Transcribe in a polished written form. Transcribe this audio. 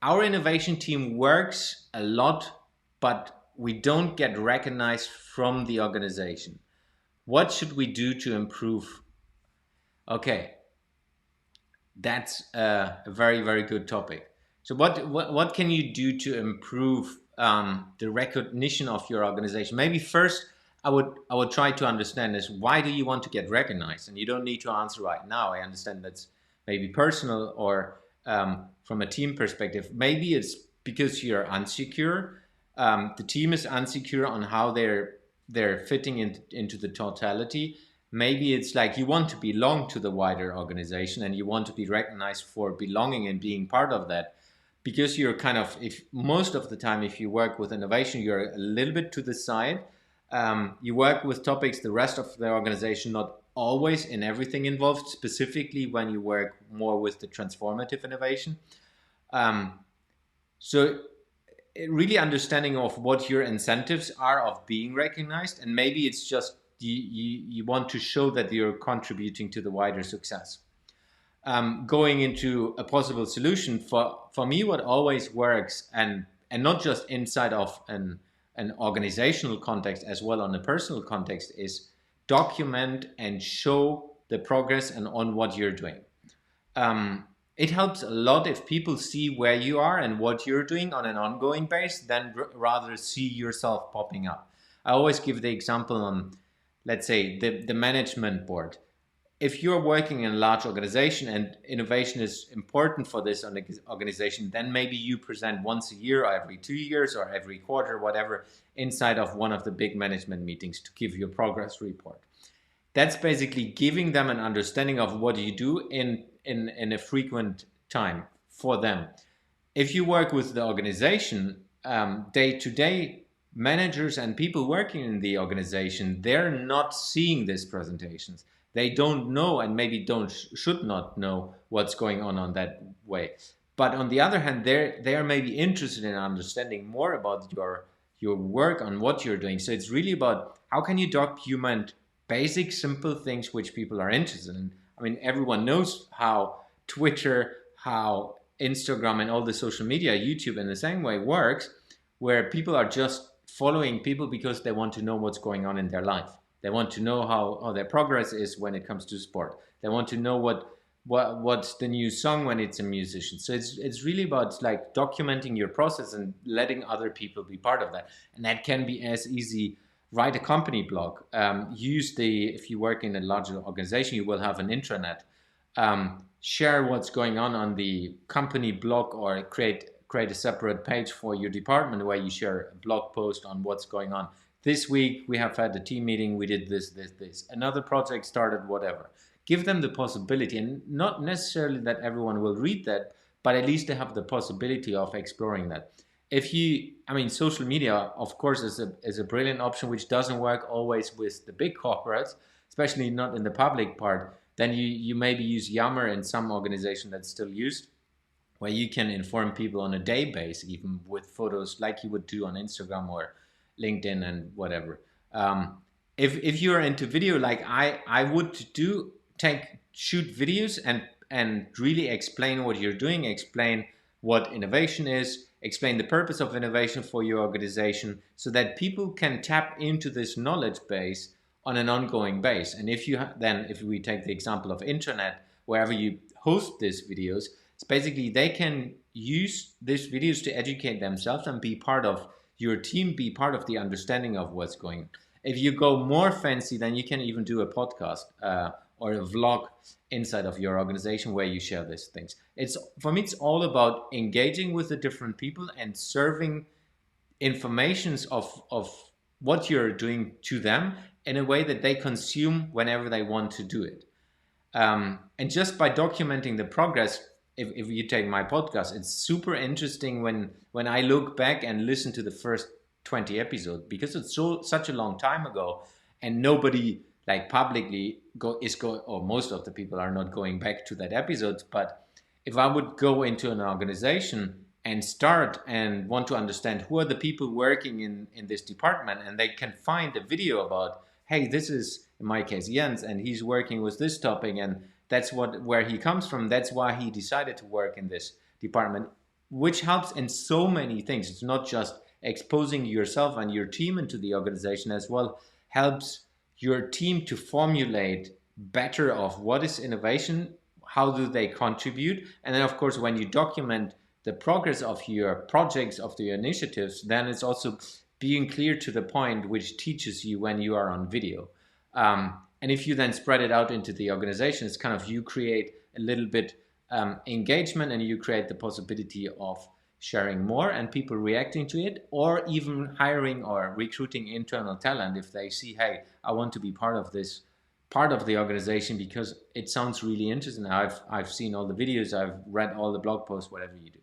our innovation team works a lot, but we don't get recognized from the organization. What should we do to improve? Okay, that's a very, very good topic. So what can you do to improve the recognition of your organization? Maybe first I would try to understand is, why do you want to get recognized? And you don't need to answer right now. I understand that's maybe personal or from a team perspective. Maybe it's because you're unsecure. The team is unsecure on how they're fitting into the totality. Maybe it's like you want to belong to the wider organization and you want to be recognized for belonging and being part of that, because you're kind of, if most of the time if you work with innovation, you're a little bit to the side. You work with topics the rest of the organization not always in everything involved, specifically when you work more with the transformative innovation. So really understanding of what your incentives are of being recognized, and maybe it's just you want to show that you're contributing to the wider success. Going into a possible solution, for me, what always works, and not just inside of an organizational context, as well on a personal context, is document and show the progress and on what you're doing. It helps a lot if people see where you are and what you're doing on an ongoing basis, than rather see yourself popping up. I always give the example on, let's say, the management board. If you're working in a large organization and innovation is important for this organization, then maybe you present once a year or every 2 years or every quarter, whatever, inside of one of the big management meetings to give your progress report. That's basically giving them an understanding of what you do in a frequent time for them. If you work with the organization, day to day, managers and people working in the organization, they're not seeing these presentations. They don't know, and maybe should not know what's going on that way. But on the other hand, they are maybe interested in understanding more about your work on what you're doing. So it's really about how can you document basic, simple things which people are interested in. I mean, everyone knows how Twitter, how Instagram, and all the social media, YouTube in the same way works, where people are just following people because they want to know what's going on in their life. They want to know how their progress is when it comes to sport. They want to know what's the new song when it's a musician. So it's really about like documenting your process and letting other people be part of that. And that can be as easy. Write a company blog. If you work in a larger organization, you will have an intranet. Share what's going on the company blog, or create a separate page for your department where you share a blog post on what's going on. This week we have had a team meeting, we did this. Another project started, whatever. Give them the possibility, and not necessarily that everyone will read that, but at least they have the possibility of exploring that. Social media, of course, is a brilliant option, which doesn't work always with the big corporates, especially not in the public part. Then you maybe use Yammer in some organization that's still used, where you can inform people on a day base, even with photos like you would do on Instagram or LinkedIn and whatever. If you're into video, like I would do, shoot videos and really explain what you're doing, explain what innovation is, explain the purpose of innovation for your organization, so that people can tap into this knowledge base on an ongoing base. And if we take the example of intranet, wherever you host these videos, it's basically they can use these videos to educate themselves and be part of your team, be part of the understanding of what's going on. If you go more fancy, then you can even do a podcast or a vlog inside of your organization where you share these things. For me, it's all about engaging with the different people and serving informations of what you're doing to them in a way that they consume whenever they want to do it. And just by documenting the progress, if you take my podcast, it's super interesting when I look back and listen to the first 20 episodes, because it's such a long time ago, and nobody like publicly or most of the people are not going back to that episode. But if I would go into an organization and start and want to understand who are the people working in this department, and they can find a video about, hey, this is, in my case, Jens, and he's working with this topic, and that's where he comes from. That's why he decided to work in this department. which helps in so many things. It's not just exposing yourself and your team into the organization, as well helps your team to formulate better of what is innovation, how do they contribute, and then of course when you document the progress of your projects, of the initiatives, then it's also being clear to the point, which teaches you when you are on video. And if you then spread it out into the organization, it's kind of, you create a little bit engagement, and you create the possibility of sharing more and people reacting to it, or even hiring or recruiting internal talent if they see, hey, I want to be part of this part of the organization because it sounds really interesting. I've seen all the videos, I've read all the blog posts, whatever you do.